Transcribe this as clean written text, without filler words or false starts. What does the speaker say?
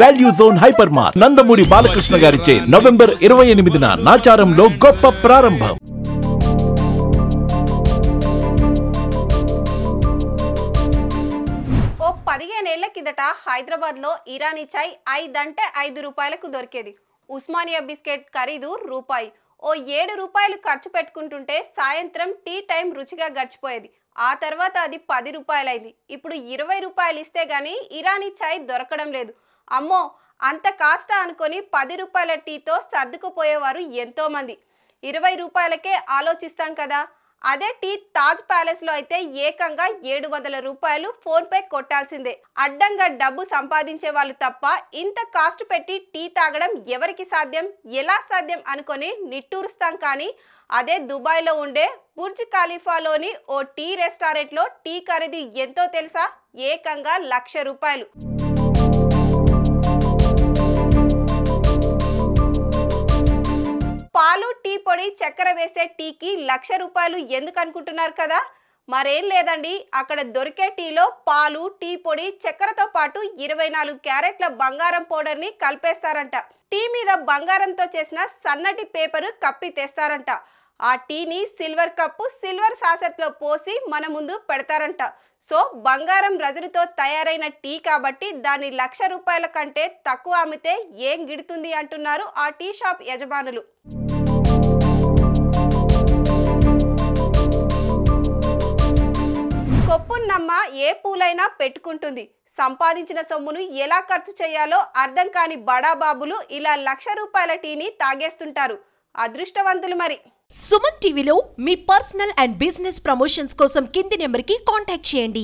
Value zone hyper mart Nandamuri Balakrishna గారిచే November 28న నాచారంలో గొప్ప ప్రారంభం. ఓ 15 ఏళ్ల కిందట హైదరాబాద్ లో ఇరానీ చాయ్ 5 అంటే 5 రూపాయలకు దొరికేది. ఉస్మానియా బిస్కెట్ ఖరీదు రూపాయి. ఓ 7 రూపాయలు ఖర్చు పెట్టుకుంటుంటే సాయంత్రం టీ టైం రుచిగా గడిచిపోయేది. ఆ తర్వాత అది 10 రూపాయలైంది. ఇప్పుడు 20 రూపాయలు ఇస్తే గానీ ఇరానీ చాయ్ దొరకడం లేదు. అమ్మో అంత కాస్ట్ అనుకొని 10 రూపాయల టీతో సర్దుకుపోయేవారు ఎంతో మంది. 20 రూపాయలకే ఆలోచిస్తాం కదా. అదే టీ తాజ్ ప్యాలెస్ లో అయితే ఏకంగా 700 రూపాయలు ఫోన్ పే కొట్టాల్సిందే. అడ్డంగా డబ్బు సంపాదించే వాళ్ళు తప్ప ఇంత కాస్ట్ పెట్టి టీ తాగడం ఎవరికి సాధ్యం, ఎలా సాధ్యం అనుకొని నిట్టూరుస్తాం. కానీ అదే దుబాయ్లో ఉండే బుర్జ్ ఖలీఫాలోని ఓ టీ రెస్టారెంట్లో టీ ఖరీదు ఎంతో తెలుసా? ఏకంగా 1,00,000 రూపాయలు. పాలు, టీ పొడి, చక్కెర వేసే టీకి 1,00,000 రూపాయలు ఎందుకు అనుకుంటున్నారు కదా? మరేం లేదండి, అక్కడ దొరికే టీలో పాలు, టీ పొడి, చక్కెరతో పాటు 24 క్యారెట్ల బంగారం పౌడర్ని కలిపేస్తారంట. టీ మీద బంగారంతో చేసిన సన్నటి పేపరు కప్పి తెస్తారంట. ఆ టీని సిల్వర్ కప్పు, సిల్వర్ సాసెట్లో పోసి మన ముందు పెడతారంట. సో బంగారం రజనితో తయారైన టీ కాబట్టి దాన్ని 1,00,000 రూపాయల కంటే తక్కువ అమ్మితే ఏం గిడుతుంది అంటున్నారు ఆ టీ షాప్ యజమానులు. కొప్పున్నమ్మ ఏ పూలైనా పెట్టుకుంటుంది. సంపాదించిన సొమ్మును ఎలా ఖర్చు చేయాలో అర్థం కాని బడాబాబులు ఇలా 1,00,000 రూపాయల టీని తాగేస్తుంటారు. అదృష్టవంతులు మరి. సుమన్ టీవీలో మీ పర్సనల్ అండ్ బిజినెస్ ప్రమోషన్స్ కోసం కింది నెంబర్కి కాంటాక్ట్ చేయండి.